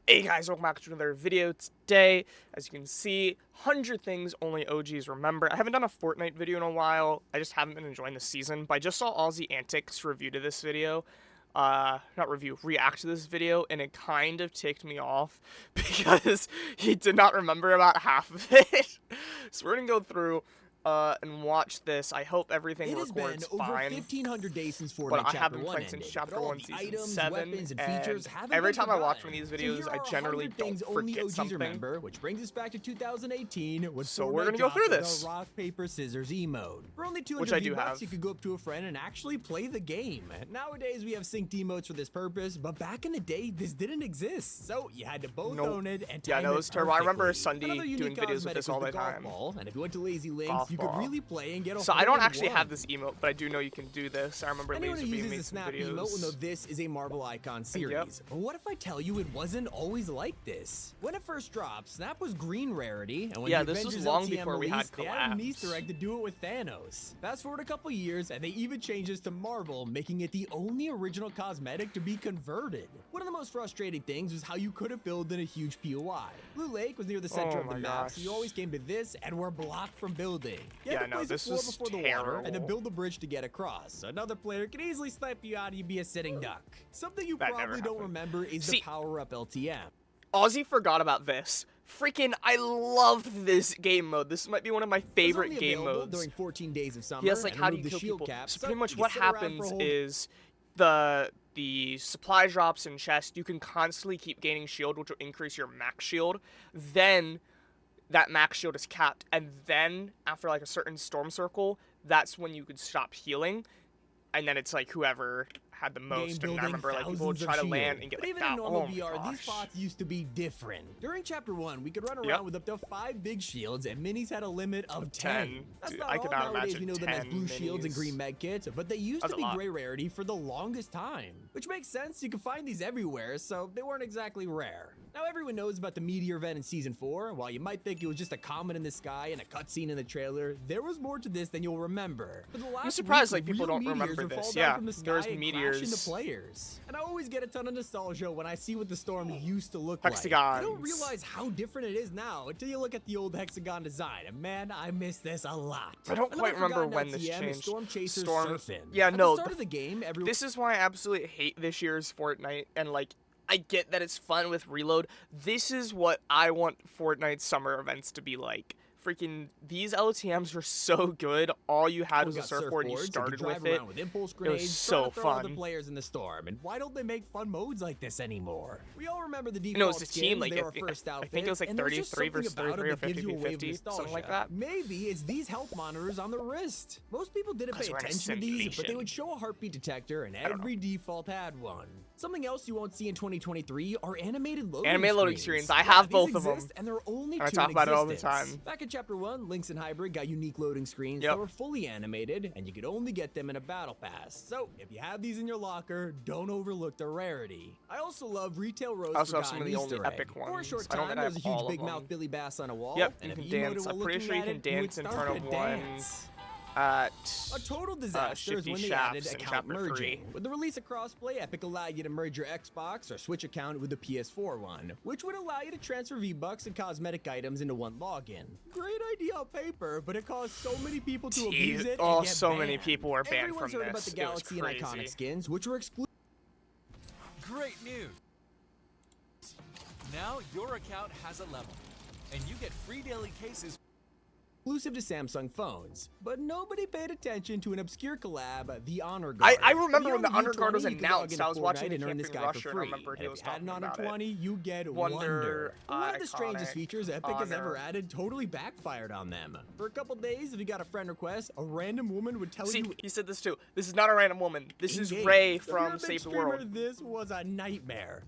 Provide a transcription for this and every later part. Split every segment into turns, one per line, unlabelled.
Hey guys, welcome back to another video today. As you can see, 100 things only OGs remember. I haven't done a Fortnite video in a while. I just haven't been enjoying the season, but I just saw AussieAntics review to this video. React to this video, and it kind of ticked me off because he did not remember about half of it. So we're gonna go through and watch this. I hope everything records fine.
It has been over 1,500 days since Fortnite
but I
Chapter
haven't
1
played since
ended,
Chapter
but all
1
the
Season
items,
7,
weapons, and
and
features haven't
every
been
time I watch
forgotten.
one of these videos,
So
I generally don't forget
OGs
something.
Remember, which brings us back to 2018.
So we're gonna go through this.
The rock, paper, scissors emote. For only 200
Which I do
V-Bucks,
have.
you could go up to a friend and actually play the game. Nowadays, we have synced emotes for this purpose, but back in the day, this didn't exist. So you had to both own it and time
it was terrible. I remember Sunday
Another
doing
unique
videos with this all the
cosmetic was
time.
Ball, and if you went to Lazy Links,
Golf
you could
ball.
really play and get a
So I
hole
don't
in
actually
one.
have this emote, but I do know you can do this. I remember
Anyone
Laser
who
Beam
uses
made
the
some
snap emote will know
videos.
this is a Marvel icon series.
Yep.
But what if I tell you it wasn't always like this? When it first dropped, Snap was green Rarity, and when
Yeah,
the
this was
Avengers
long
LTM
before we had
released, they added an
collabs.
Easter egg to do it with Thanos. Fast forward a couple years, and they even changed this to Marvel, making it the only original cosmetic to be converted. One of the most frustrating things was how you couldn't build in a huge POI. Blue Lake was near the center
Oh
of the
my
map, so
gosh.
you always came to this and were blocked from building. You had
Yeah,
to
no,
place a
this
floor
was
before the water, and then
terrible.
build the bridge to get across. So another player could easily snipe you out and you'd be a sitting duck. Something you
That never
probably don't
happened.
remember is
See-
the power-up LTM.
Aussie forgot about this. Freaking, I love this game mode. This might be one of my favorite
It was only
game
available
modes.
during 14 days of summer.
He has like,
and
how do you
removed the
kill
shield
people?
cap,
So
so
pretty much
you
what
can sit around for a
happens
whole
is the supply drops and chest, you can constantly keep gaining shield, which will increase your max shield. Then that max shield is capped, and then after like a certain storm circle, that's when you could stop healing. And then it's like whoever had the most. And I remember like people would try to land and get
But
like
even in
that.
normal
Oh my
VR, these
gosh.
spots used to be different. During Chapter 1, we could run around
Yep.
with up to 5 big shields, and minis had a limit of 10. That's
Dude,
not
I
all.
could not
Nowadays,
imagine
we know them as
10
blue shields and
minis.
green med kits, but they used
That's
to
a
be
lot.
gray rarity for the longest time. Which makes sense, you can find these everywhere, so they weren't exactly rare. Now everyone knows about the meteor event in Season 4. While you might think it was just a comet in the sky and a cutscene in the trailer, there was more to this than you'll remember. For the last
surprised,
week,
like, people
real
don't
meteors
remember
would
this.
fall
Yeah,
down from the sky
there's
and
meteors.
crash into players. And I always get a ton of nostalgia when I see what the storm used to look like. I
Hexagons.
don't realize how different it is now until you look at the old hexagon design, and man, I miss this a lot.
I don't quite
Another
remember
forgotten
when this
LTM is
changed.
Storm Chaser
Storm-
Surfin'.
Yeah,
At
no,
the start of the game, everyone
This is why I absolutely hate this year's Fortnite, and like, I get that it's fun with reload. This is what I want Fortnite summer events to be like. Freaking, these LTMs were so good. All you had was a surfboard and you started with it.
With impulse
It
grenades,
was so
trying to throw other
fun.
players in the storm. And why don't they make fun modes like this anymore? We all remember the default
And it was a team,
skins,
like,
they
I
were
think-
first
I think it was, like,
outfits, and there just
33 versus
something about
33 or
it that gives you a wave of
50-50, something like
nostalgia.
that.
Maybe it's these health monitors on the wrist. Most people didn't pay
Because we're in a
attention to these, but they
simulation.
would show a heartbeat detector, and
don't know.
every default had one. Something else you won't see in 2023 are animated loading
Animated loading
screens.
screens. I have
these
both of them.
exist, and there are only
I
two
talk
in
about it all the
existence.
time.
Back in Chapter 1, Lynx and Hybrid got unique loading screens
Yep.
that were fully animated, and you could only get them in a battle pass. So, if you have these in your locker, don't overlook the rarity. I also love Retail Rose
I also have some
Forgotten
of the only
Easter egg.
epic
For a
ones.
short
I don't
time,
think I
there was a
have
huge
all of
big mouth
them.
Billy Bass on a wall,
Yep,
and
you
if
can
you
dance.
emoted
I'm
while
pretty
looking
sure you
at
can
it, you would
dance in
start
front
to
of one
dance.
at
A total disaster is
Shifty
when they
Shafts
added
in
account
Chapter
merging.
3.
With the release of Crossplay, Epic allowed you to merge your Xbox or Switch account with the PS4 one, which would allow you to transfer V-Bucks and cosmetic items into one login. Great idea on paper, but it caused so many people to abuse it
Oh,
and get
so
banned.
many people were banned
Everyone's
from
heard about
this.
the
It was
Galaxy and Iconic
crazy.
skins, which were exclusive.
Great news! Now your account has a level, and you get free daily cases.
Exclusive to Samsung phones, but nobody paid attention to an obscure collab, the Honor Guard.
I remember
If you
when the
own
Honor Guard was
U20, you could log
announced.
into
I was watching
Fortnite
the
and earn this
Camping
guy
Rusher,
for
and I
free.
remember he
And
was
if you had an
talking
Honor
about it.
20, you get
Wonder,
Wonder. One of the
iconic,
strangest features Epic has ever
Honor.
added totally backfired on them. For a couple days, if you got a friend request, a random woman would tell
See,
you
he said this too. This is not a random woman. This is
in-game.
Ray
If you're
from
a big
Save the
streamer,
World.
This was a nightmare.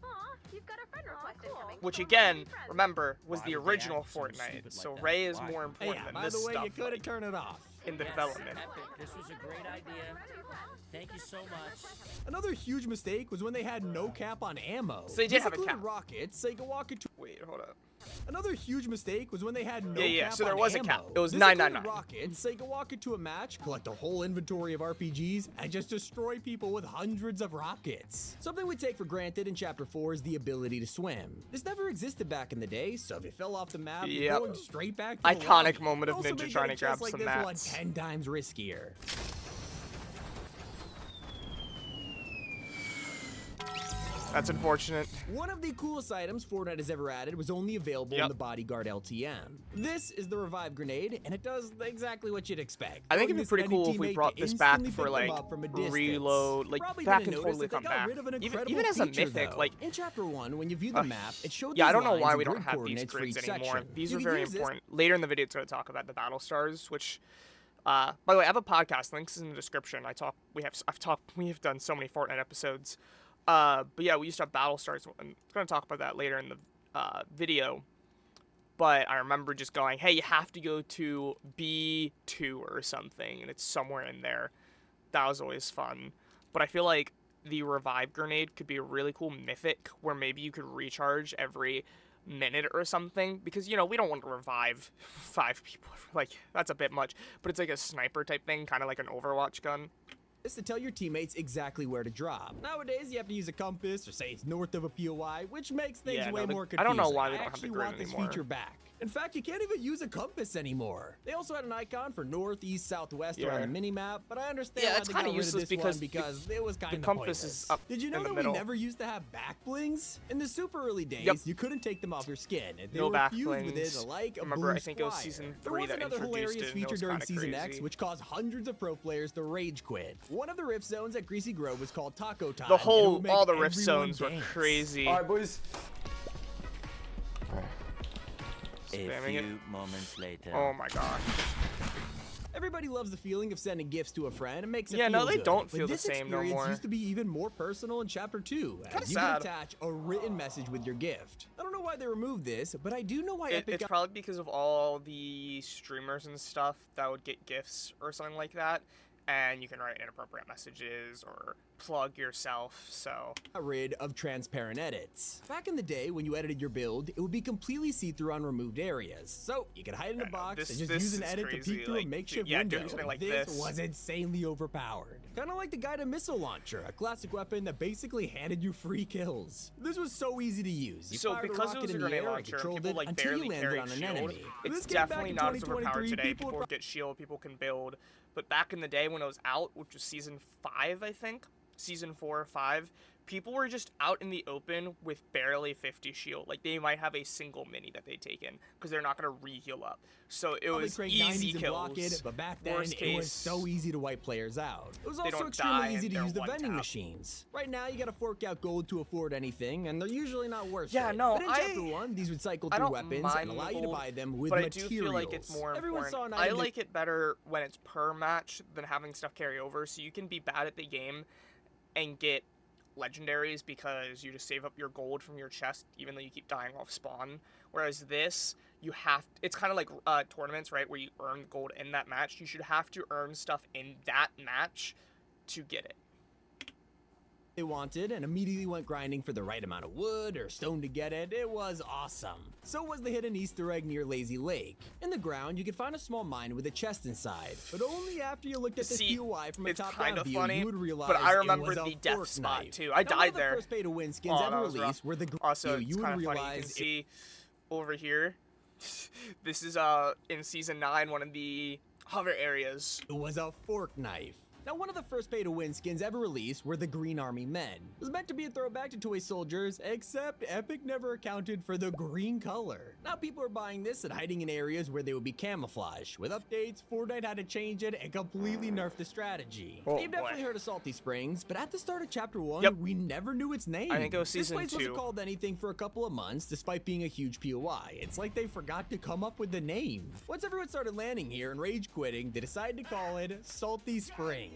You've got a friend request incoming.
Which
from
again,
one of my friends.
remember, was
Why
the
would they
original
act something
Fortnite.
stupid
So
like that?
Ray is
Why?
more
Hey,
important
yeah,
than
by
this
the way,
stuff
you could have
like,
turned it off.
in the
Yes,
development.
Epic, this was a great idea. Thank you so much.
Another huge mistake was when they had no cap on ammo.
So they did
This
have a
included
cap.
rockets, so you could walk into.
Wait, hold up.
Another huge mistake was when they had no
Yeah,
cap
so there
on
was a
ammo.
cap. It was
This
999.
included rockets, so you could walk into a match, collect a whole inventory of RPGs, and just destroy people with hundreds of rockets. Something we take for granted in Chapter 4 is the ability to swim. This never existed back in the day, so if you fell off the map, you're
Yep.
going straight back to the
Iconic
lobby.
moment of
Also
Ninja
made
trying to
getting
grab
chests like
some
this
mats.
10 times riskier.
That's unfortunate.
One of the coolest items Fortnite has ever added was only available in
Yep.
the Bodyguard LTM. This is the Revive Grenade, and it does exactly what you'd expect.
I think
Throwing
it'd be
this
pretty
at any
cool if we
teammate
brought
to
this back
instantly
for
pick them
like
up from a distance.
reload, like
Probably
that
didn't
can
notice
totally
that they
come
got
back.
rid of an
Even
incredible
as a
feature,
mythic,
though.
like
in Chapter 1, when you view the map, it showed
yeah, I
these
don't know
lines
why
and
we don't
grid
have these
coordinates for
grids
each
anymore.
section.
These
You
are
could
very
use this-
important. Later in the video, it's going to talk about the battle stars, which, by the way, I have a podcast. Links in the description. We have done so many Fortnite episodes. But yeah, we used to have battle stars. And I'm going to talk about that later in the video. But I remember just going, hey, you have to go to B2 or something, and it's somewhere in there. That was always fun. But I feel like the Revive Grenade could be a really cool mythic where maybe you could recharge every minute or something. Because, you know, we don't want to revive 5 people. Like, that's a bit much. But it's like a sniper type thing, kind of like an Overwatch gun.
Is to tell your teammates exactly where to drop. Nowadays, you have to use a compass or say it's north of a POI, which makes things
Yeah,
way
no,
more
I
confusing.
don't know why they
I
don't have the
actually
grid
want this
anymore.
feature back. In fact, you can't even use a compass anymore. They also had an icon for north, east, southwest
Yeah.
around the minimap, but I understand
Yeah,
why
it's
they
kinda
got rid of
useless
this
because
one because it was kind of
compass
pointless.
is up
Did you know
in the
that
middle.
we never used to have back blings? In the super early days,
Yep.
you couldn't take them off your skin. They
No
were
back
fused with
blings.
it like a
Remember,
blue
I think it was
squire.
Season
There
3
was
that
another
introduced
hilarious
it, and it
feature
was
during
kinda
Season X,
crazy.
which caused hundreds of pro players to rage quit. One of the rift zones at Greasy Grove was called Taco Time.
The
and it
whole,
would make
all the rift
everyone
zones were
dance.
crazy.
All right, boys.
A
Spamming it.
few moments later.
Oh my gosh.
Everybody loves the feeling of sending gifts to a friend. It makes it
Yeah,
feel
no, they
good.
don't
But
feel the
this
same no
experience
more.
used to be even more personal in Chapter 2,
Kinda
as you
sad.
could attach a written message with your gift. I don't know why they removed this, but I do know why Epic
It's
got
probably because of all the streamers and stuff that would get gifts or something like that, and you can write inappropriate messages or plug yourself, so...
rid of transparent edits. Back in the day, when you edited your build, it would be completely see-through on removed areas. So you could hide in a
Yeah, no,
box and
this
just use an
is
edit to
crazy,
peek through
like,
a makeshift
yeah,
window.
doing something like
this
this.
was insanely overpowered. Kind of like the guided missile launcher, a classic weapon that basically handed you free kills. This was so easy to use. You
So
fired
because
a
it
rocket
was a
in the
grenade
air and
launcher and
controlled
people
it
like
until
barely
you landed
carried
on an
shield,
enemy.
it's
This came back
definitely
in
not as overpowered
2023.
today.
People
People get shield, people can build, but back in the day when it was out, which was Season 5, I think, Season 4 or 5, people were just out in the open with barely 50 shield. Like, they might have a single mini that they'd taken because they're not going to re-heal up. So it
Probably
was
crank
easy
90s and block
kills.
it, but back then
Worst
it was
case,
so easy to wipe players out. It was
they
also
don't
extremely
die
easy
and
to
they're
use the
one
vending
tap.
machines. Right now, you gotta fork out gold to afford anything, and they're usually not worth
Yeah,
it.
no,
but in Chapter 1, these would cycle
I
through
don't
weapons
mind
and allow
the
you to
gold,
buy them with
but
materials.
I do feel like it's more
Everyone saw
important.
an
I
item
like it better when it's per match than having stuff carry over, so you can be bad at the game and get legendaries because you just save up your gold from your chest even though you keep dying off spawn. Whereas this, you have, it's kind of like tournaments, right, where you earn gold in that match. You should have to earn stuff in that match to get it.
they wanted and immediately went grinding for the right amount of wood or stone to get it. It was awesome. So was the hidden Easter egg near Lazy Lake. In the ground, you could find a small mine with a chest inside, but only after you looked at this
See,
POI from a
it's
top-down
kind of
view,
funny,
you would realize
but I
it
remember
was a
the death
fork
spot
knife.
too. I
Now, one
died
of the
there.
first pay-to-win skins
Oh,
ever
that was rough.
released were the
Also,
you
it's
would
kind of funny. You can
realize
see over here. This is in Season 9, one of the hover areas.
it was a fork knife. Now, one of the first pay-to-win skins ever released were the Green Army Men. It was meant to be a throwback to toy soldiers, except Epic never accounted for the green color. Now, people are buying this and hiding in areas where they would be camouflage. With updates, Fortnite had to change it and completely nerf the strategy.
Oh,
You've definitely
boy.
heard of Salty Springs, but at the start of Chapter 1,
Yep.
we never knew its name.
I think it was Season
This place
2.
wasn't called anything for a couple of months, despite being a huge POI. It's like they forgot to come up with the name. Once everyone started landing here and rage quitting, they decided to call it Salty Springs.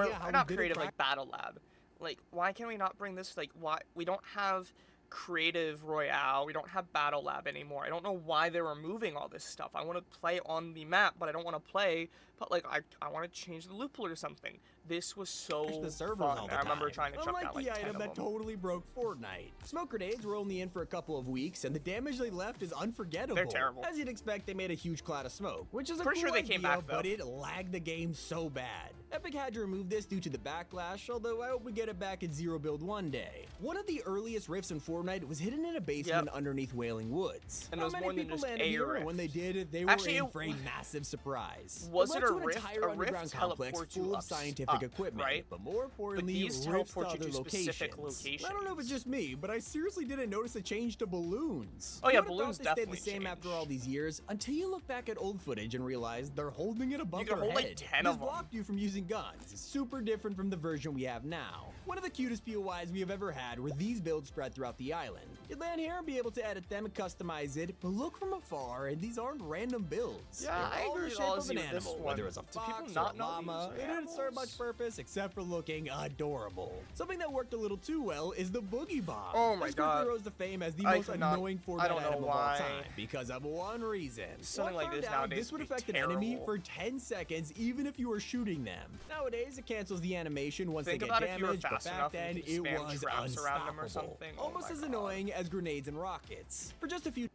idea how
not
we did
creative,
it
like Battle Lab. Like, why can we not bring this? Like, why we don't have creative royale. We don't have battle lab anymore. I don't know why they're removing all this stuff. I want to play on the map, but I don't want to play. But like I want to change the loophole or something. This was so
The servers
fun.
all the
I remember
time.
trying to chuck
Unlike
out like
the
10
item
of
that
them.
totally broke Fortnite. Smoke grenades were only in for a couple of weeks, and the damage they left is unforgettable.
They're terrible.
As you'd expect, they made a huge cloud of smoke, which is a
Pretty
cool
sure they came
idea,
back, though.
but it lagged the game so bad. Epic had to remove this due to the backlash, although I hope we get it back in Zero Build one day. One of the earliest rifts in Fortnite was hidden in a basement underneath Wailing Woods.
And it
Not
was
many
more than
people
just
landed
a
here,
rift.
and when they did, they were
Actually,
in
it-
for a massive surprise.
Was
led
it a
to an
rift?
entire
A
underground
rift
complex
teleports you
full of
up,
scientific equipment,
right?
but more importantly,
these
rifts to
teleport you
other
to specific
locations. I don't know if it's just me, but I seriously didn't notice a change to balloons.
Oh, yeah,
You would've
balloons
thought they stayed
definitely
the same after
changed.
all these years, until you look back at old footage and realize they're holding it above
You can
their
hold, like,
head.
10
this
of them.
blocked you from using guns. Super different from the version we have now. One of the cutest POIs we have ever had were these builds spread throughout the island. You'd land here and be able to edit them and customize it, but look from afar and these aren't random builds.
Yeah,
They're
I
all
agree
in the
with
shape of
Aussie
an
with this
animal,
one.
whether it's a
Do people
fox or a
not know
llama,
these
it
are
didn't serve much
animals?
purpose except for looking adorable. Something that worked a little too well is the Boogie Bomb.
Oh my
This quickly
God.
rose to fame as the
I
most
could not-
annoying
I
Fortnite
don't know
item of all
why.
time because of one reason.
Something
Well, I
like this
found out
nowadays
this would
would be
affect an enemy
terrible.
for 10 seconds even if you were shooting them. Nowadays, it cancels the animation once
Think
they get
about if you were
damaged, but
fast
back
enough
then
and
it
you could spam
was
traps around them or
unstoppable.
something. Oh
Almost
my
as
God.
annoying as grenades and rockets. For just a few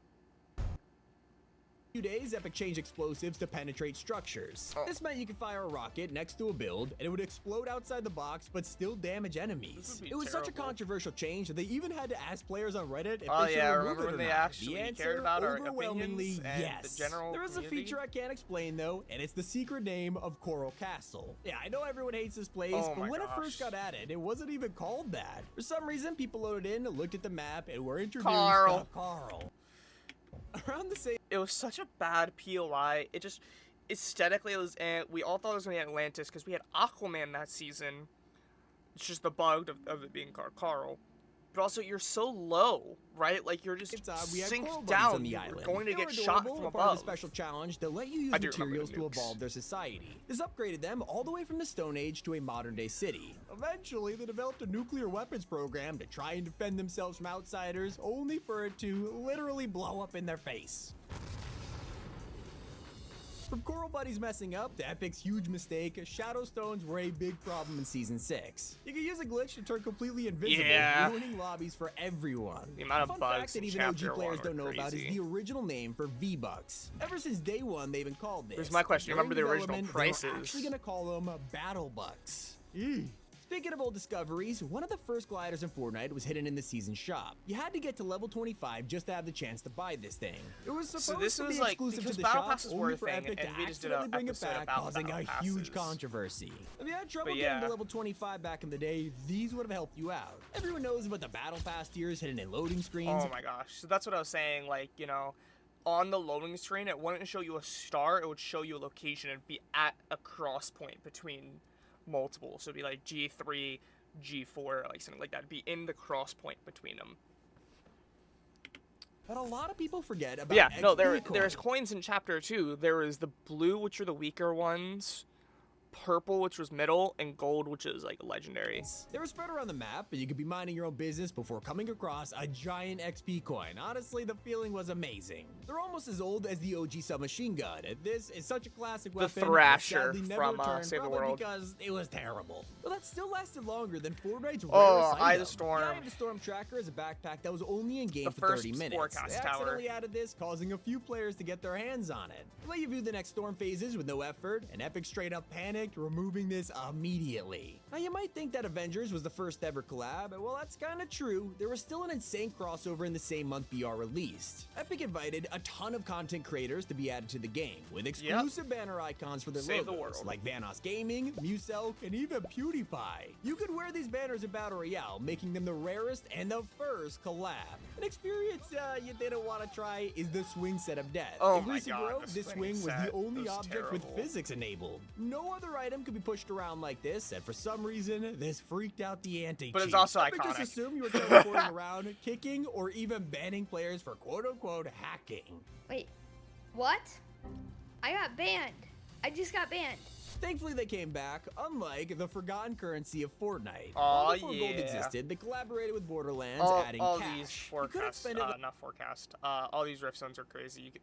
days, Epic changed explosives to penetrate structures.
Oh.
This meant you could fire a rocket next to a build, and it would explode outside the box, but still damage enemies.
This would be
It was such a
terrible.
controversial change that they even had to ask players on Reddit if
Oh,
they should
yeah,
remove
remember
it
when
or
they
not.
actually
The answer,
cared about our
overwhelmingly,
opinions and
yes.
the general
There is a
community?
feature I can't explain though, and it's the secret name of Coral Castle. Yeah, I know everyone hates this place,
Oh
but
my
when it
gosh.
first got added, it wasn't even called that. For some reason, people loaded in, looked at the map, and were introduced
Carl.
to Carl. Around the same
It was such a bad POI. It just aesthetically it was. We all thought it was gonna be Atlantis because we had Aquaman that season. It's just the bug of it being called Carl. But also, you're so low, right? Like you're just
we had coral
sink
buddies
down.
on the
You're
island.
going to
They
get
were
shot
adorable,
from
and part of
above.
the special challenge that let you use
I do remember the
materials to
nukes.
evolve their society. This upgraded them all the way from the Stone Age to a modern-day city. Eventually, they developed a nuclear weapons program to try and defend themselves from outsiders, only for it to literally blow up in their face. From Coral Buddies messing up to Epic's huge mistake, Shadow Stones were a big problem in Season 6. You could use a glitch to turn completely invisible,
Yeah.
ruining lobbies for everyone.
The amount of
Fun
bugs
fact that
in
even OG
Chapter
players
1
don't know
were
about is
crazy.
the original name for V-Bucks. Ever since day one, they've been called this.
Here's my question.
During
Remember the original
development,
prices?
They were actually going to call them Battle Bucks. Speaking of old discoveries, one of the first gliders in Fortnite was hidden in the season shop. You had to get to level 25 just to have the chance to buy this thing. It was supposed
this
to
was
be
like-
exclusive to
because
the
Battle
shop,
Passes were
only
a
for
thing,
Epic to
and we just did an
accidentally bring it
episode
back,
about
causing a
Battle
huge
Passes.
controversy. If you had trouble
But
getting
yeah.
to level 25 back in the day, these would have helped you out. Everyone knows about the Battle Pass tiers hidden in loading screens.
Oh my gosh. So that's what I was saying. Like, you know, on the loading screen, it wouldn't show you a star. It would show you a location and be at a cross point between multiple. So it'd be like G3, G4, like something like that. It'd be in the cross point between them.
But a lot of people forget about
But yeah, no,
XP
there's
coin.
coins in Chapter 2. There is the blue, which are the weaker ones, purple, which was middle, and gold, which is like legendary.
They were spread around the map, and you could be minding your own business before coming across a giant XP coin. Honestly, the feeling was amazing. They're almost as old as the OG submachine gun. This is such a classic weapon. that
Thrasher
sadly never
from,
returned,
Save the
probably
World.
because it was terrible. But that still lasted longer than Fortnite's
Oh,
rarest
Eye of
item.
the Storm.
The Eye of the Storm tracker is a backpack that was only in game
The
for 30
first
minutes.
forecast
They
tower.
accidentally added this, causing a few players to get their hands on it. They let you view the next storm phases with no effort, and Epic straight up panicked, removing this immediately. Now you might think that Avengers was the first ever collab, and well that's kinda true. There was still an insane crossover in the same month BR released. Epic invited a ton of content creators to be added to the game, with exclusive banner icons for their
Save the
logos,
world.
like Vanoss Gaming, Muselk, and even PewDiePie. You could wear these banners in Battle Royale, making them the rarest and the first collab. An experience you didn't want to try is the swing set of death.
Oh
In
my
Greasy
God,
Grove,
the
this
swing
swing was
set
the only
was
object with
terrible.
physics enabled. No other item could be pushed around like this, and for some reason, this freaked out the anti-cheat.
But it's also
Epic just
iconic.
assumed you were teleporting around, kicking, or even banning players for quote-unquote hacking.
Wait, what? I got banned. I just got banned.
Thankfully, they came back, unlike the forgotten currency of Fortnite.
Aw,
Before Gold
yeah.
existed, they collaborated with Borderlands, adding
all
cash.
these
You could've
forecasts,
spent it
not forecast. All these rift zones are crazy. You could,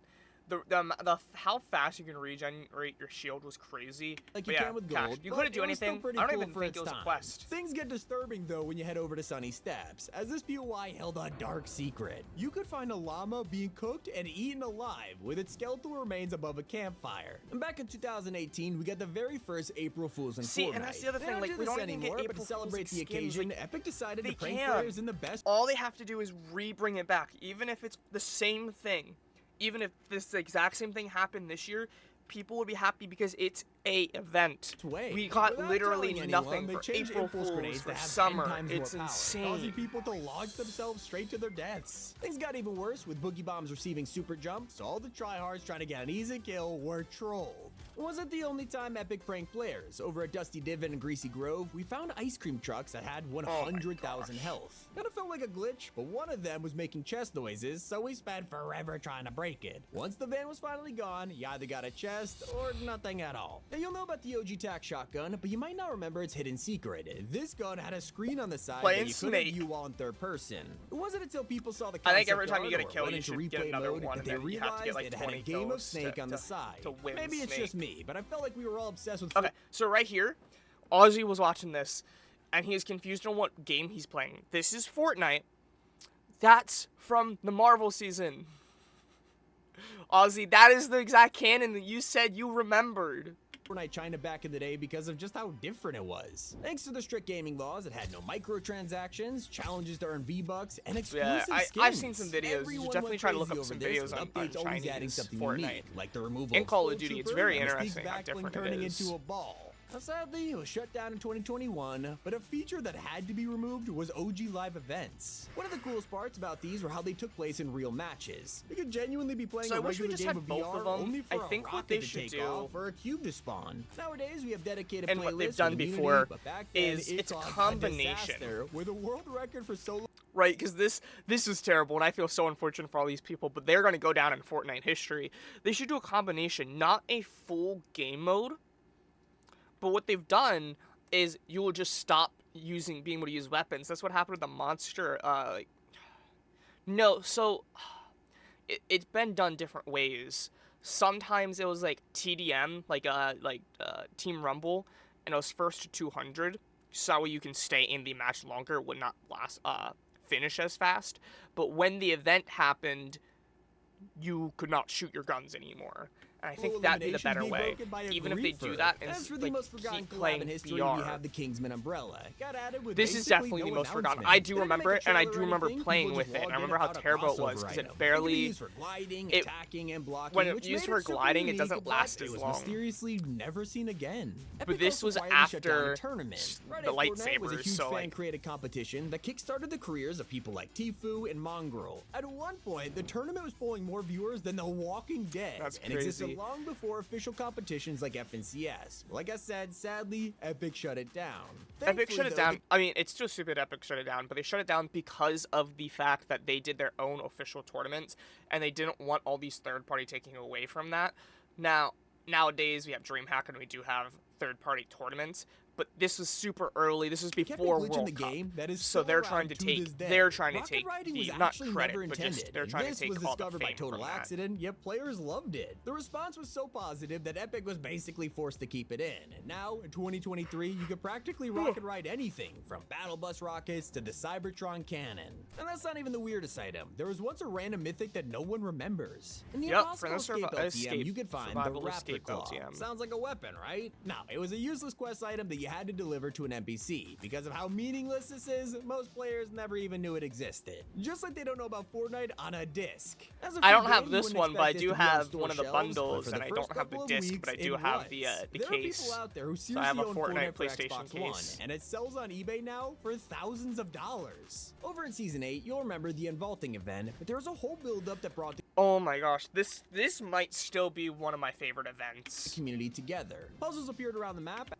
how fast you can regenerate your shield was crazy.
like
But
you
yeah,
can with
cash.
Gold.
You
but
couldn't do
it was still
anything.
pretty
I don't
cool
even
for
think
its
it was a
time.
quest.
Things get disturbing though when you head over to Sunny Steps, as this POI held a dark secret. You could find a llama being cooked and eaten alive with its skeletal remains above a campfire. And back in 2018, we got the very first April Fools in
See,
Fortnite.
and that's the other
They
thing,
don't
like,
do
we
this
don't even get
anymore, but to
April
celebrate
Fool's
the
skins,
occasion,
like,
Epic decided
they
to prank
can.
players in the best.
All they have to do is re-bring it back, even if it's the same thing. Even if this exact same thing happened this year, people would be happy because it's a event.
way.
We got
Without
literally
telling
nothing
anyone, they
for
changed
April
impulse
Fools,
grenades
for
to have 10
summer.
times
It's
more power,
insane.
causing people to launch themselves straight to their deaths. Things got even worse with Boogie Bombs receiving super jumps, so all the tryhards trying to get an easy kill were trolled. It wasn't the only time Epic pranked players. Over at Dusty Divot and Greasy Grove, we found ice cream trucks that had 100,000 health. Kinda felt like a glitch, but one of them was making chest noises, so we spent forever trying to break it. Once the van was finally gone, you either got a chest or nothing at all. Now you'll know about the OG tac shotgun, but you might not remember its hidden secret. This gun had a screen on the side
Playing
that you couldn't
Snake.
view while in third person. It wasn't until people saw the
I think
concept
every time you
art
get a
or
kill,
went
you
into
should get
replay
another
mode
one,
that
and
they
then you have to get
realized
like
it had a
20
game of
kills
Snake on the
to
side.
win
Maybe it's
Snake.
just me, but I felt like we were all obsessed with
Okay, so right here, Aussie was watching this, and he is confused on what game he's playing. This is Fortnite. That's from the Marvel season. Aussie, that is the exact canon that you said you remembered.
Fortnite China back in the day because of just how different it was. Thanks to the strict gaming laws, it had no microtransactions, challenges to earn V-Bucks, and exclusive skins.
I've seen some videos. You should
Everyone
definitely
went
try to look
crazy
up some
over this,
videos
with
on
updates always adding
Chinese
something
Fortnite.
unique, like the removal
In
of
Call of
Skull
Duty, it's
Trooper
very
and Mystique's
interesting how
backbling
different it
turning
is.
into a ball. Now, sadly, it was shut down in 2021, but a feature that had to be removed was OG live events. One of the coolest parts about these were how they took place in real matches. You could genuinely be playing
So
a
I wish we
regular
just
game
had
of
both
VR
of them.
only for
I
a
think what
rocket
they
to
should
take
do-
off or a cube to spawn. Nowadays, we have dedicated
And what they've
playlists
done
for community,
before
but back then,
is
it
it's a
caused
combination.
disaster with a world record for solo.
Right, because this is terrible, and I feel so unfortunate for all these people, but they're going to go down in Fortnite history. They should do a combination, not a full game mode, but what they've done is you will just stop being able to use weapons. That's what happened with the monster. No, so it's been done different ways. Sometimes it was like TDM, like Team Rumble, and it was first to 200, so that way you can stay in the match longer. It would not finish as fast. But when the event happened, you could not shoot your guns anymore. And I think that'd be the better way. Even if they do that and
As for the most forgotten
keep
collab
playing
in history, we
BR.
have the Kingsman umbrella. Got added with
This is
basically
definitely
no
the most forgotten.
announcement.
I do
They didn't
remember
make a
it, and I
trailer
do
or
remember
anything,
playing
people
with
just
it. And I
logged in
remember how
without a
terrible it was
crossover
because
item.
it barely.
It could be used for gliding,
it-
attacking, and blocking,
when it
which
used
made
for
super
gliding, it
unique,
doesn't
but
last as
it was
long.
mysteriously never seen again.
But
Epic
this
also
was
quietly shut down a
after
tournament. Right
the
at Fortnite was a
lightsabers,
huge
so, like-
fan-created competition that kickstarted the careers of people like Tfue and Mongrel. At one point, the tournament was pulling more viewers than The Walking Dead,
That's
and existed
crazy.
long before official competitions like FNCS. Like I said, sadly, Epic shut it down.
Epic
Thankfully,
shut it
though,
down. I mean, it's still stupid Epic shut it down, but they shut it down because of the fact that they did their own official tournaments, and they didn't want all these third-party taking away from that. Nowadays, we have DreamHack, and we do have third-party tournaments, but this was super early. This was
kept a
before
glitch in
World
the
Cup.
game that is
So
still
they're
around
trying to
to
take
this day.
they're trying to
Rocket
take
riding
the
was
not
actually
credit,
never
but just
intended.
they're trying
This
to take
was
all the
discovered by
fame
total
from that.
accident, yet players loved it. The response was so positive that Epic was basically forced to keep it in. And now, in 2023, you can practically rocket ride anything from battle bus rockets to the Cybertron cannon. And that's not even the weirdest item. There was once a random mythic that no one remembers. In the
Yep,
Impossible
for the
Escape LTM, you could find the
Survival
Raptor
Escape
Claw.
LTM.
Sounds like a weapon, right? No, it was a useless quest item that you had to deliver to an NPC. Because of how meaningless this is, most players never even knew it existed. Just like they don't know about Fortnite on a disc. As a
I
free
don't have
game, you
this
wouldn't
one, but I
expect
do
this to be on
have
store
one of the
shelves, but
bundles,
for the
and I
first
don't have the
couple of
disc,
weeks,
but I do
it
have
was.
the
There
case.
are people out there who
So I have
seriously
a
own
Fortnite
for
PlayStation
Xbox One,
case.
and it sells on eBay now for thousands of dollars. Over in Season 8, you'll remember the Unvaulting event, but there was a whole build-up that brought the
Oh my gosh, this might still be one of my favorite events.
community together. Puzzles appeared around the map.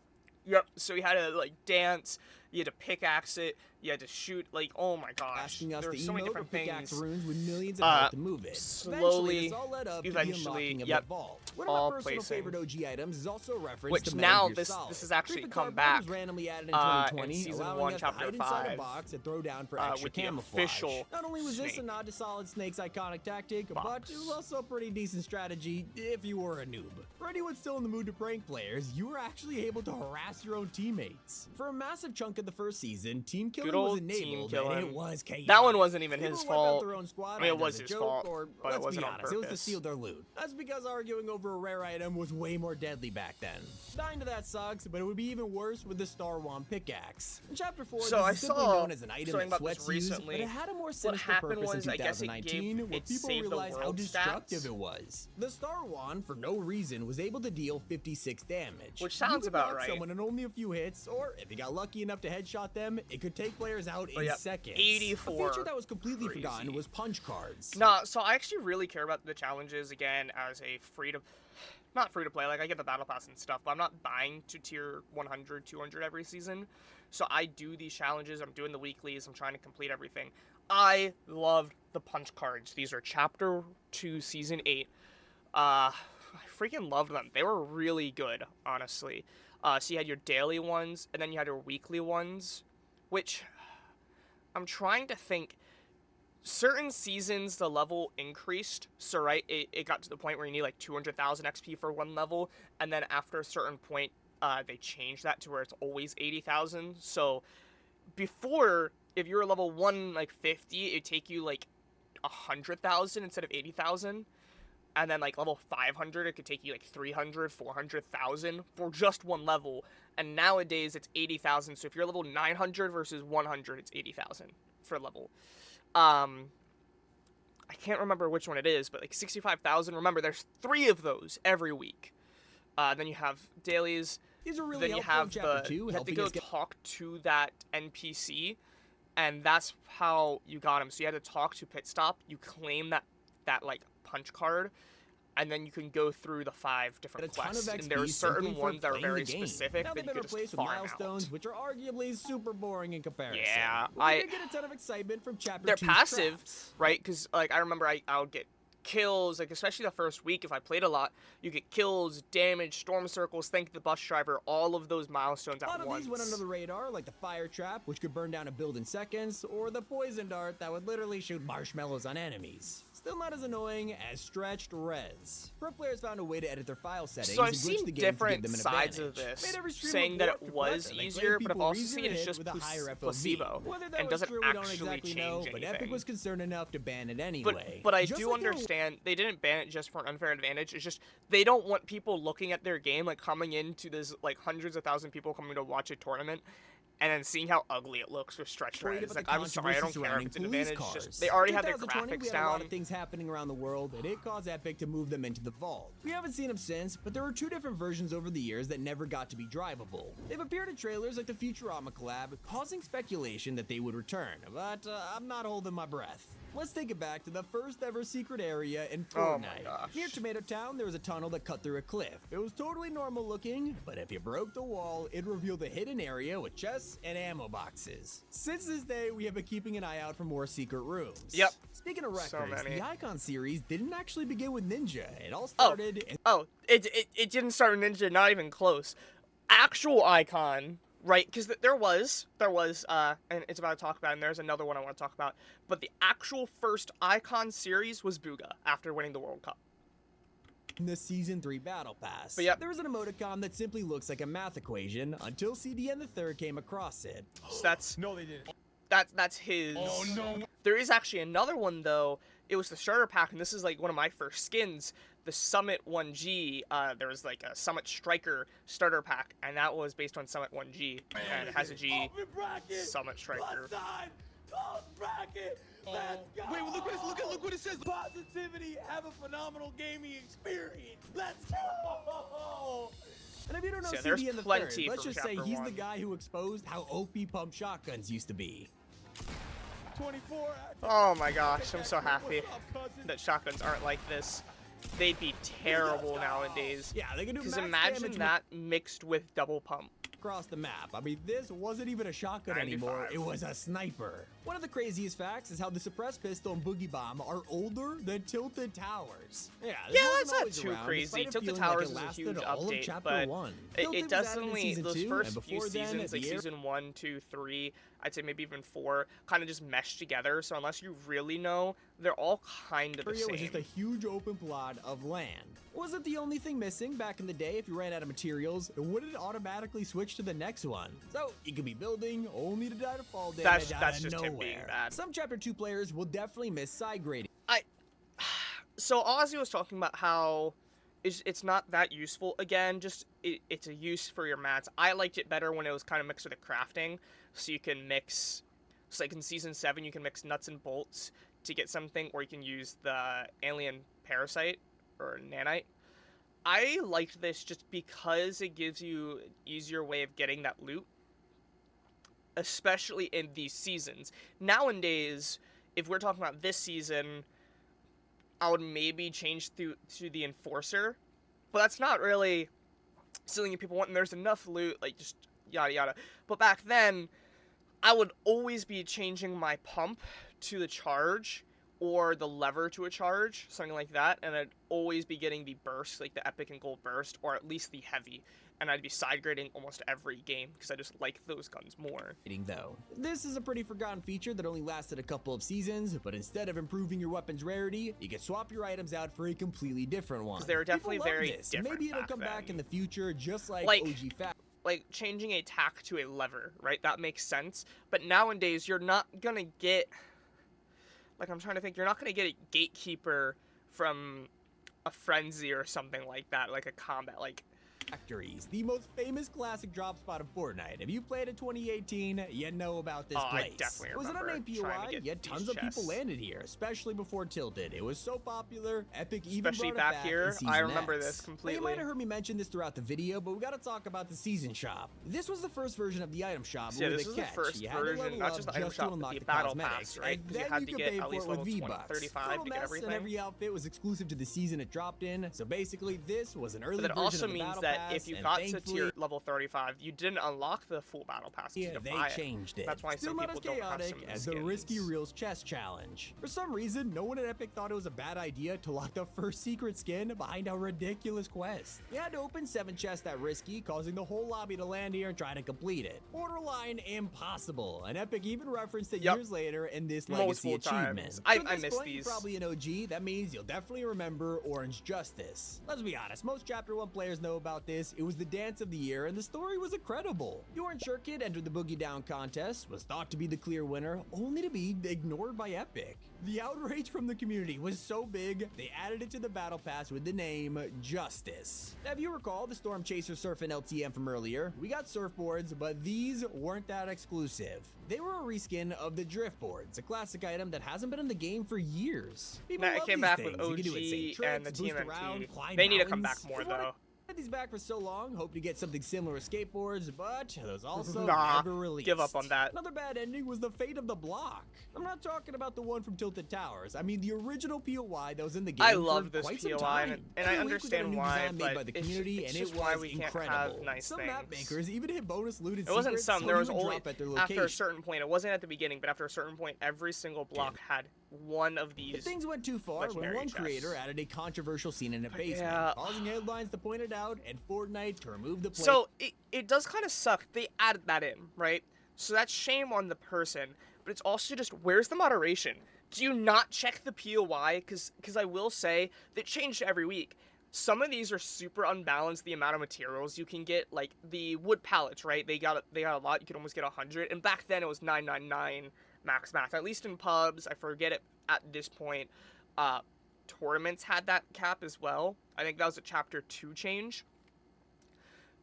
Yep, so we had to like dance. You had to pickaxe it. You had to shoot. Like, oh my gosh.
Asking us
there
to
were so many
emote or
different
pickaxe
things.
runes with millions of health to move it.
Slowly,
Eventually, this all led up to
eventually,
the unlocking of
yep,
the vault. One
all
of my personal
placing.
favorite OG items is also a reference
Which
to
now
Metal Gear
this
Solid.
has actually
Briefly,
come
cardboard
back
was randomly added in
in
2020,
season
allowing
1,
us to
chapter
hide inside
5,
a box and throw down for extra
with the
camouflage.
official
Not only was this a
Snake
nod to Solid Snake's iconic tactic, but
box.
it was also a pretty decent strategy if you were a noob. For anyone still in the mood to prank players, you were actually able to harass your own teammates. For a massive chunk of the first season, team killing
Good
was
old team
enabled, and
killing.
it was chaotic.
That one wasn't even
People
his
would wipe out
fault.
their own squad
I mean, it
either
was
as a
his
joke,
fault,
or,
but it
let's
wasn't
be
on
honest, it was to
purpose.
steal their loot. That's because arguing over a rare item was way more deadly back then. Dying to that sucks, but it would be even worse with the Star Wand pickaxe. In Chapter 4,
So
this
I
is simply
saw
known as an item
something
that
about this
sweats used, but
recently.
it had a more
What
sinister
happened
purpose
was,
in
I guess it
2019
gave-
when
it
people
saved the
realized how
world
destructive
stats.
it was. The Star Wand, for no reason, was able to deal 56 damage.
Which sounds
you could
about
knock
right.
someone in only a few hits, or if you got lucky enough to headshot them, it could take players out in
yep,
seconds.
84.
A feature that was completely
Crazy.
forgotten was punch cards.
No, so I actually really care about the challenges again as a not free to play. Like I get the battle pass and stuff, but I'm not buying to tier 100, 200 every season. So I do these challenges. I'm doing the weeklies. I'm trying to complete everything. I loved the punch cards. These are Chapter 2, Season 8. I freaking loved them. They were really good, honestly. So you had your daily ones, and then you had your weekly ones, which I'm trying to think. Certain seasons, the level increased. So, right, it got to the point where you need like 200,000 XP for one level. And then after a certain point, they changed that to where it's always 80,000. So, before, if you were level 1, like 50, it'd take you like 100,000 instead of 80,000. And then like level 500, it could take you like 300, 400,000 for just one level. And nowadays, it's 80,000. So, if you're level 900 versus 100, it's 80,000 for level. I can't remember which one it is, but like 65,000. Remember, there's 3 of those every week. Then you have dailies.
These are really
Then you
helpful in
have
Chapter 2,
you have to
helping
go
us get
talk to that NPC, and that's how you got him. So you had to talk to Pit Stop. You claim that like punch card, and then you can go through the 5 different
a ton of
quests. And
XP
there are certain
simply for
ones that are
playing the
very
game.
specific
Now
that
they've
you
been
could just
replaced with
farm
milestones,
out.
which are arguably super boring in comparison.
Yeah,
But we did get a ton of excitement from Chapter
They're
2's
passive,
traps.
right? Because like I remember I would get kills, like especially the first week if I played a lot, you get kills, damage, storm circles, thank the bus driver, all of those milestones
A lot
at
of
once.
these went under the radar, like the fire trap, which could burn down a build in seconds, or the poison dart that would literally shoot marshmallows on enemies. Still not as annoying as stretched res. Pro players found a way to edit their file settings
So I've
and glitch
seen
the game to give
different
them an
sides of
advantage.
this,
Made every streamer
saying that
warped
it
to
was
press it, like
easier,
playing
but I've
people
also
easier
seen
to
it's
hit
just
with a higher FOV.
placebo
Whether that
and
was
doesn't
true, we don't
actually
exactly know,
change
but
anything.
Epic was concerned enough to ban it anyway.
But I
Just
do
like they were
understand they didn't ban it just for an unfair advantage. It's just they don't want people looking at their game, like coming into this like hundreds of thousand people coming to watch a tournament, and then seeing how ugly it looks with stretched
worried
res.
about
Like
the
I'm sorry, I don't
controversy
care if it's an
surrounding police
advantage.
cars.
Just, they already had their
2020, we
graphics
had a lot
down.
of things happening around the world, and it caused Epic to move them into the vault. We haven't seen them since, but there were 2 different versions over the years that never got to be drivable. They've appeared in trailers like the Futurama collab, causing speculation that they would return, but I'm not holding my breath. Let's take it back to the first ever secret area in Fortnite.
Oh my gosh.
Near Tomato Town, there was a tunnel that cut through a cliff. It was totally normal looking, but if you broke the wall, it revealed a hidden area with chests and ammo boxes. Since this day, we have been keeping an eye out for more secret rooms.
Yep.
Speaking of records,
So many.
the Icon series didn't actually begin with Ninja. It all started in
It didn't start with Ninja, not even close. Actual Icon, right? Because there was, and it's about to talk about, and there's another one I want to talk about. But the actual first Icon series was Booga after winning the World Cup.
the Season 3 Battle Pass.
But yep.
There was an emoticon that simply looks like a math equation until CDN the Third came across it.
So that's
No, they didn't.
that's his.
Oh, no.
There is actually another one though. It was the starter pack, and this is like one of my first skins. The Summit 1G. There was like a Summit Striker starter pack, and that was based on Summit 1G, and it has a G. Summit Striker.
Wait, look what it says. Positivity, have a phenomenal gaming experience. Let's go.
And if you don't know
So there's
CDN the Third,
plenty
let's
from
just say
Chapter
he's
1.
the guy who exposed how OP pump shotguns used to be.
24.
Oh my gosh, I'm so happy
What's up, cousin?
that shotguns aren't like this. They'd be terrible nowadays.
Yeah, they can do
Because
max
imagine
damage
that mixed with double pump.
across the map. I mean, this wasn't even a shotgun anymore,
95.
it was a sniper. One of the craziest facts is how the suppressed pistol and boogie bomb are older than Tilted Towers. Yeah, this wasn't
that's not
always
too
around,
crazy.
despite it
Tilted
feeling
Towers
like it
is a huge
lasted all of
update,
Chapter
but
1.
it
Tilted was added in
definitely,
Season
those
2,
first
and
few
before then,
seasons, like
the
Season 1, 2, 3, I'd say maybe even 4, kind of just meshed together, so unless you really know, they're all kind of the
area
same.
was just a huge open plot of land. Wasn't the only thing missing back in the day. If you ran out of materials, it wouldn't automatically switch to the next one. So you could be building only to die to fall damage
That's
out
just
of
him
nowhere.
being bad.
Some Chapter 2 players will definitely miss side grading.
So Aussie was talking about how it's not that useful. Again, just it's a use for your mats. I liked it better when it was kind of mixed with the crafting, so you can mix. So like in Season 7, you can mix nuts and bolts to get something, or you can use the alien parasite or nanite. I liked this just because it gives you an easier way of getting that loot, especially in these seasons. Nowadays, if we're talking about this season, I would maybe change to the Enforcer, but that's not really something that people want, and there's enough loot, like just yada yada. But back then, I would always be changing my pump to the charge, or the lever to a charge, something like that, and I'd always be getting the burst, like the epic and gold burst, or at least the heavy, and I'd be side grading almost every game, because I just like those guns more.
Though. This is a pretty forgotten feature that only lasted a couple of seasons, but instead of improving your weapon's rarity, you can swap your items out for a completely different one.
Because they were definitely
People love
very
this.
different
Maybe it'll
back
come back
then.
in the future, just like
Like-
OG Fat.
Like, changing a tack to a lever, right? That makes sense. But nowadays, you're not gonna get... Like, I'm trying to think. You're not gonna get a gatekeeper from a frenzy or something like that. Like a combat, like...
Factories, the most famous classic drop spot of Fortnite. If you played in 2018, you know about this
Oh, I
place.
definitely
It was an
remember
unnamed
trying to
POI,
get
yet
these
tons of people
chests.
landed here, especially before Tilted. It was so popular, Epic even
Especially
brought it
back
in
here,
Season
I remember
X.
this
Now, you
completely.
might have heard me mention this throughout the video, but we gotta talk about the Season Shop. This was the first version of the item shop.
So yeah,
with
this
a
was the
catch.
first
You had to
version,
level
not
up
just the item
just
shop,
to
but
unlock
the
the
battle
cosmetics,
pass, right?
and
'Cause you
then
had
you
to
could
get
pay
at
for
least
it with
level 20,
V-Bucks.
35
Total
to get
mess,
everything.
and every outfit was exclusive to the season it dropped in, so basically this was an early
But that
version
also
of the
means
battle
that
pass,
if you
and
got to
thankfully,
tier level 35, you didn't unlock the full battle pass.
yeah,
to
they
buy it.
changed it.
That's why
Still
some
not
people
as
don't have
chaotic
some of the
as the Risky
skins.
Reels chest challenge. For some reason, no one at Epic thought it was a bad idea to lock the first secret skin behind a ridiculous quest. You had to open 7 chests that risky, causing the whole lobby to land here and try to complete it. Borderline impossible, and Epic even referenced it
Yep.
years later in this legacy
Multiple
achievement.
times.
So
I
at this
miss
point, you're
these.
probably an OG. That means you'll definitely remember Orange Justice. Let's be honest, most Chapter 1 players know about this. It was the dance of the year, and the story was incredible. The Orange Shirt Kid entered the Boogie Down contest, was thought to be the clear winner, only to be ignored by Epic. The outrage from the community was so big, they added it to the battle pass with the name Justice. Now, if you recall the Storm Chaser Surf and LTM from earlier, we got surfboards, but these weren't that exclusive. They were a reskin of the drift boards, a classic item that hasn't been in the game for years. People
Man, it
love
came
these
back
things.
with
You can do insane
OG and the
tricks, boost around,
TMNT.
climb
They need to come back
mountains.
more,
If you wanna
though.
had these back for so long, hope to get something similar with skateboards, but those also
Nah,
never released.
give up on that.
Another bad ending was the fate of the block. I'm not talking about the one from Tilted Towers. I mean the original POI that was in the game
I
for
love this
quite some
POI,
time.
and I
Every week we got a
understand
new
why,
design made
but
by the
it's-
community,
it's
and
just
it
why
was
we can't have
incredible.
nice
Some map
things.
makers even hit bonus looted
It wasn't
secrets
some.
so
There
you
was
would
only
drop at their
after a
location.
certain point. It wasn't at the beginning, but after a certain point, every single block had one of
But
these.
things went too far when
legendary
one
chests.
creator added a controversial scene in a basement,
yeah.
causing headlines to point it out and Fortnite to remove the play.
So it does kind of suck. They added that in, right? So that's shame on the person, but it's also just where's the moderation? Do you not check the POI? Because I will say they changed every week. Some of these are super unbalanced. The amount of materials you can get, like the wood pallets, right? They got a lot. You could almost get 100, and back then it was 999 max. At least in pubs, I forget it at this point. Tournaments had that cap as well. I think that was a Chapter 2 change.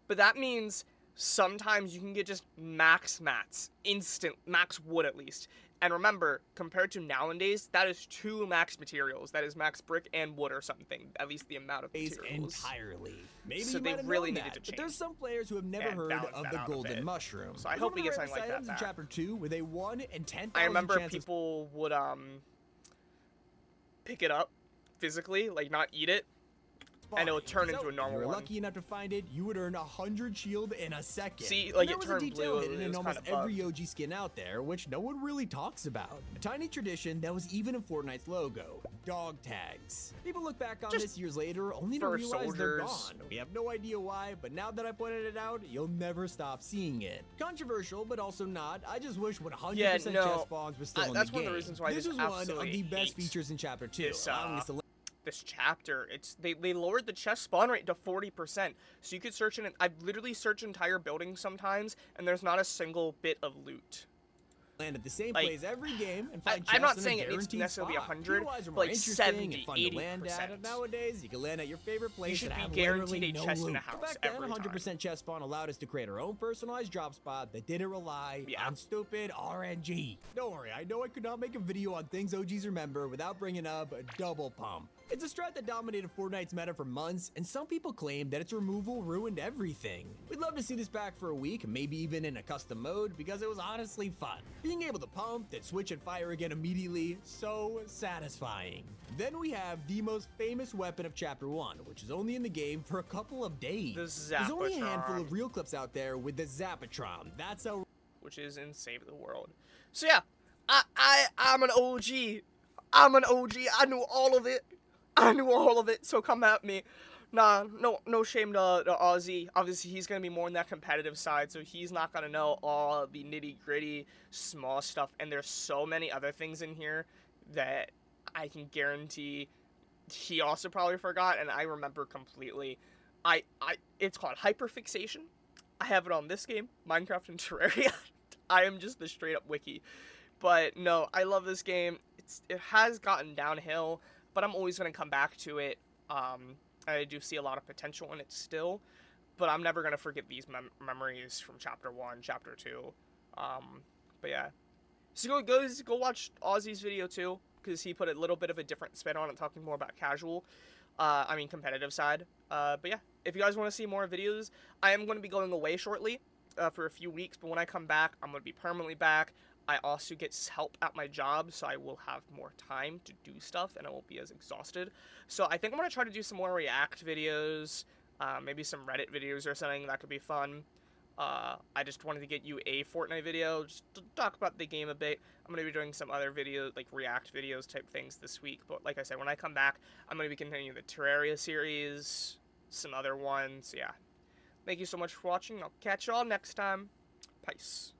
But that means sometimes you can get just max mats, instant, max wood at least. And remember, compared to nowadays, that is 2 max materials. That is max brick and wood or something, at least the amount of materials.
Entirely. Maybe
So
you
they
might have
really
known
needed
that,
to
but there's
change
some players who have never
and
heard
balance
of
that
the
out a
golden
bit.
mushroom.
So I
It was
hope
one
we
of
get
the
something
rarest
like that
items in
back.
Chapter 2 with a 1 in 10,000
I remember
chance of
people would pick it up physically, like not eat it. and it'll turn into a
If
normal
you were
one.
lucky enough to find it, you would earn 100 shield in a second.
See, like,
And there
it
was
turned
a detail
blue,
hidden
it
in
was
almost
kinda
every OG skin out there, which no one really talks about. A tiny tradition that was even in Fortnite's logo: dog tags. People look back on
Just
this years later only to
for
realize they're
soldiers.
gone. We have no idea why, but now that I pointed it out, you'll never stop seeing it. Controversial, but also not. I just wish 100%
Yeah,
chest
no,
spawns were still in the game.
that's one of the reasons why I
this
just
was one of
absolutely
the best
hate
features in Chapter 2.
this,
allowing us to
this chapter. It's they lowered the chest spawn rate to 40%, so you could search in. I've literally searched entire buildings sometimes, and there's not a single bit of loot.
land at the same
Like,
place every game and find
I'm not
chests in
saying
a
it needs to
guaranteed
necessarily be
spot.
100,
POIs are
but
more
like
interesting
70,
and fun to land at,
80%.
and nowadays you can land at your favorite place
should
and
be
have
guaranteed
literally
a
no
chest in
loot.
a house
Back then,
every
100% chest spawn allowed us to create our own personalized drop spot that didn't rely
Yeah.
on stupid RNG. Don't worry, I know I could not make a video on things OGs remember without bringing up a double pump. It's a strat that dominated Fortnite's meta for months, and some people claim that its removal ruined everything. We'd love to see this back for a week, maybe even in a custom mode, because it was honestly fun. Being able to pump, then switch and fire again immediately, so satisfying. Then we have the most famous weapon of Chapter 1, which is only in the game for a couple of days.
The
There's only a handful
Zapatron.
of real clips out there with the Zapatron. That's how
Which is in Save the World. So yeah, I'm an OG. I'm an OG. I knew all of it. So come at me. Nah, no shame to Aussie. Obviously, he's gonna be more on that competitive side, so he's not gonna know all the nitty gritty, small stuff. And there's so many other things in here that I can guarantee he also probably forgot, and I remember completely. It's called hyperfixation. I have it on this game, Minecraft and Terraria. I am just the straight up wiki. But no, I love this game. It has gotten downhill, but I'm always going to come back to it. I do see a lot of potential in it still, but I'm never going to forget these memories from Chapter 1, Chapter 2. But yeah. So go watch Aussie's video too, because he put a little bit of a different spin on it, talking more about casual. Competitive side. But yeah, if you guys want to see more videos, I am going to be going away shortly for a few weeks, but when I come back, I'm going to be permanently back. I also get help at my job, so I will have more time to do stuff, and I won't be as exhausted. So I think I'm going to try to do some more React videos, maybe some Reddit videos or something. That could be fun. I just wanted to get you a Fortnite video, just to talk about the game a bit. I'm going to be doing some other videos, like React videos type things this week. But like I said, when I come back, I'm going to be continuing the Terraria series, some other ones. Yeah. Thank you so much for watching. I'll catch y'all next time. Peace.